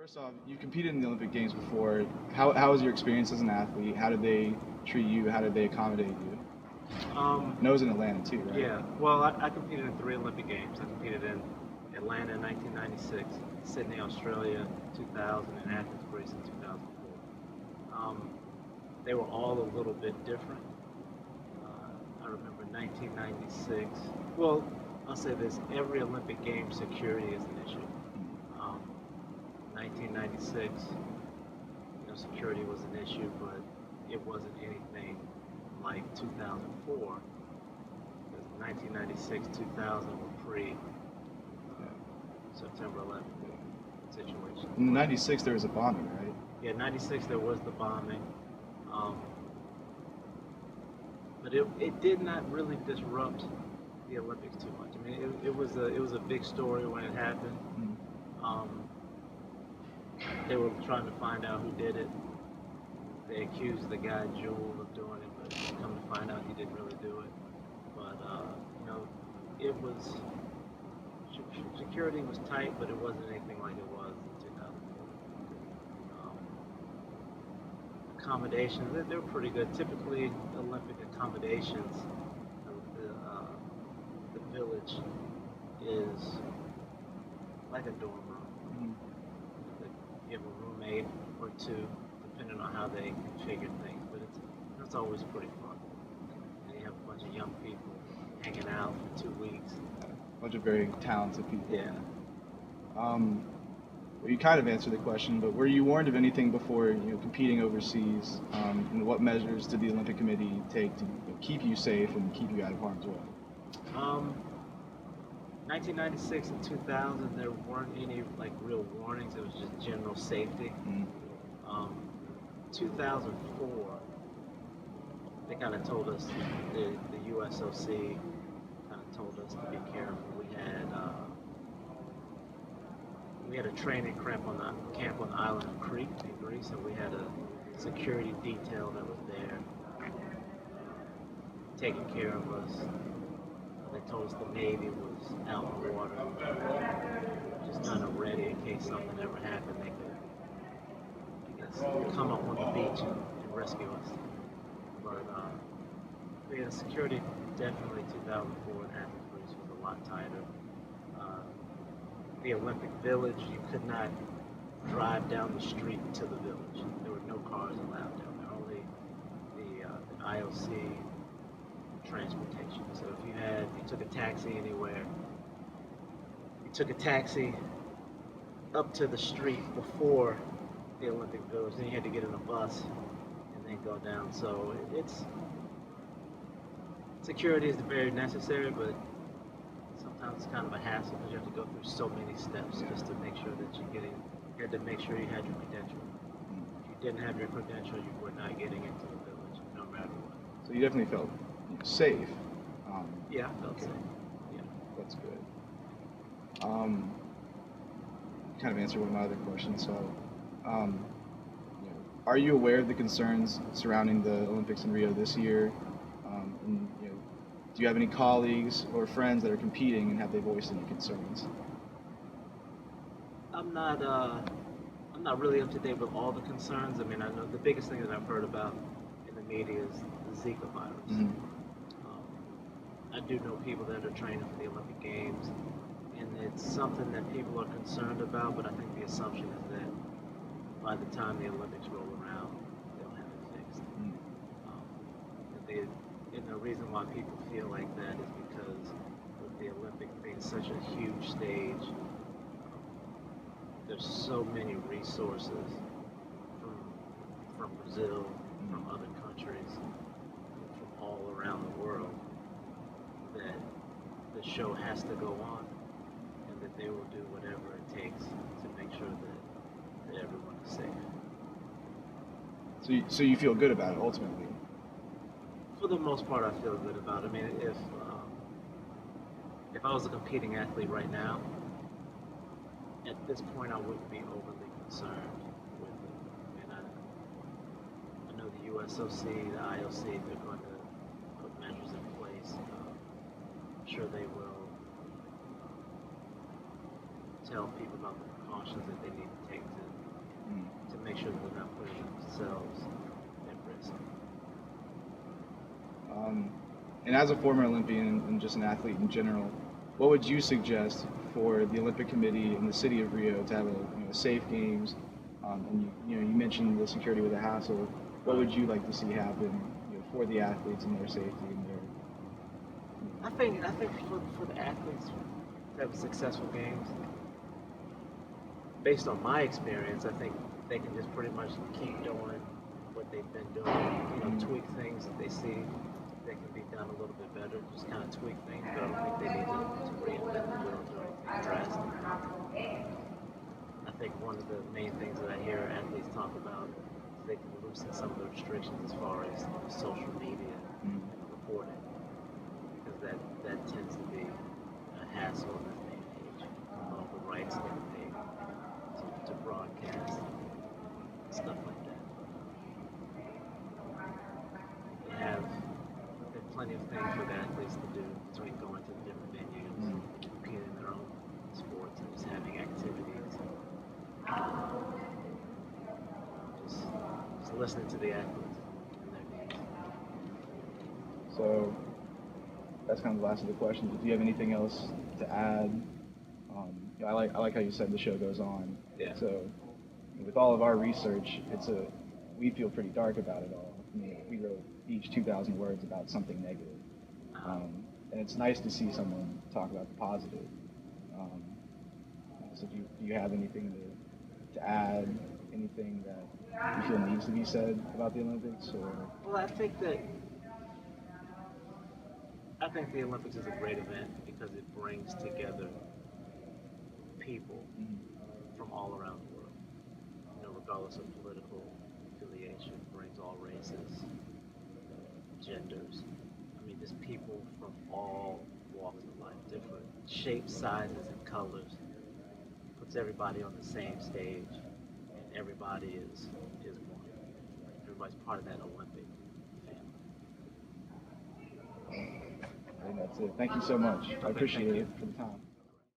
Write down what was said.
First off, you competed in the Olympic Games before. How was your experience as an athlete? How did they treat you? How did they accommodate you? And it was in Atlanta too, right? Yeah, well, I competed in three Olympic Games. I competed in Atlanta in 1996, Sydney, Australia 2000, and Athens, Greece in 2004. They were all a little bit different. I remember 1996. Well, I'll say this: every Olympic game, security is an issue. Um, 1996, security was an issue, but it wasn't anything like 2004. Because 1996, 2000 were pre Yeah. September 11th situation. In '96, there was a bombing, right? Yeah, 96 there was the bombing, um, but it did not really disrupt the Olympics too much. I mean, it was a big story when it happened. Mm. Um, they were trying to find out who did it. They accused the guy Jewel of doing it, but come to find out he didn't really do it. But it was security was tight, but it wasn't anything like it was in 2004. Um, accommodations, they're pretty good. Typically, Olympic accommodations, the village is like a dorm room. Mm. They give a roommate or two, depending on how they configure things. But it's always pretty fun. And you have a bunch of young people hanging out for 2 weeks. A bunch of very talented people. Yeah. Um, well, you kind of answered the question, but were you warned of anything before competing overseas? And what measures did the Olympic Committee take to keep you safe and keep you out of harm's way? Um, 1996 and 2000, there weren't any like real warnings. It was just general safety. Mm. Um, 2004, they kind of told us the USOC kind of told us to be careful. We had a training camp on the island of Crete in Greece, and we had a security detail that was there taking care of us. They told us the Navy was out in the water, just kind of ready in case something ever happened. They could, I guess, come up on the beach and rescue us. But yeah, security definitely 2004 in Athens, Greece was a lot tighter. Uh, the Olympic Village, you could not drive down the street to the village. There were no cars allowed down there. Only the IOC transportation. So if you took a taxi anywhere, you took a taxi up to the street before the Olympic Village, then you had to get in a bus and then go down. So it's security is very necessary, but sometimes it's kind of a hassle because you have to go through so many steps just to make sure that you're getting. You had to make sure you had your credential. If you didn't have your credential, you were not getting into the village, no matter what. So you definitely felt safe. Yeah, I felt Okay. safe. Yeah. That's good. Kind of answered one of my other questions. So, um, are you aware of the concerns surrounding the Olympics in Rio this year? And, do you have any colleagues or friends that are competing, and have they voiced any concerns? I'm not. I'm not really up to date with all the concerns. I mean, I know the biggest thing that I've heard about in the media is the Zika virus. Mm-hmm. I do know people that are training for the Olympic Games, and it's something that people are concerned about. But I think the assumption is that by the time the Olympics roll around, they'll have it fixed. Um, that they, and the reason why people feel like that is because with the Olympics being such a huge stage, there's so many resources from Brazil, from other countries, from all around the world that the show has to go on, and that they will do whatever it takes to make sure that everyone is safe. So you feel good about it ultimately. For the most part, I feel good about it. I mean, if I was a competing athlete right now, at this point, I wouldn't be overly concerned with it. I mean, I know the USOC, the IOC, they're going to put measures in place. I'm sure they will tell people about the precautions that they need to take to themselves at risk. And as a former Olympian and just an athlete in general, what would you suggest for the Olympic Committee and the city of Rio to have safe games? And you mentioned the security with a hassle. What would you like to see happen for the athletes and their safety and their I think for the athletes to have successful games, based on my experience, I think they can just pretty much keep doing what they've been doing. Tweak things that they see that can be done a little bit better. Just kind of tweak things, but I don't think they need to reinvent the wheel or anything drastic. I think one of the main things that I hear athletes talk about is they can loosen some of the restrictions as far as social media and reporting, because that tends to be a hassle in this day and age. All the rights that are paid to broadcast stuff like that. They have plenty of things for the athletes to do between going to different venues, competing in their own sports, and just having activities. Just listening to the athletes and their needs. So that's kind of the last of the questions. Do you have anything else to add? I like how you said the show goes on. Yeah. So with all of our research, we feel pretty dark about it all. We wrote each 2,000 words about something negative, and it's nice to see someone talk about the positive. So do you have anything to add? Anything that you feel needs to be said about the Olympics, or? Well, I think the Olympics is a great event because it brings together people from all around the world. Regardless of political affiliation, brings all races, genders. I mean, just people from all walks of life, different shapes, sizes, and colors. Puts everybody on the same stage, and everybody is one. Everybody's part of that Olympic family. I think that's it. Thank you so much. I appreciate it for the time.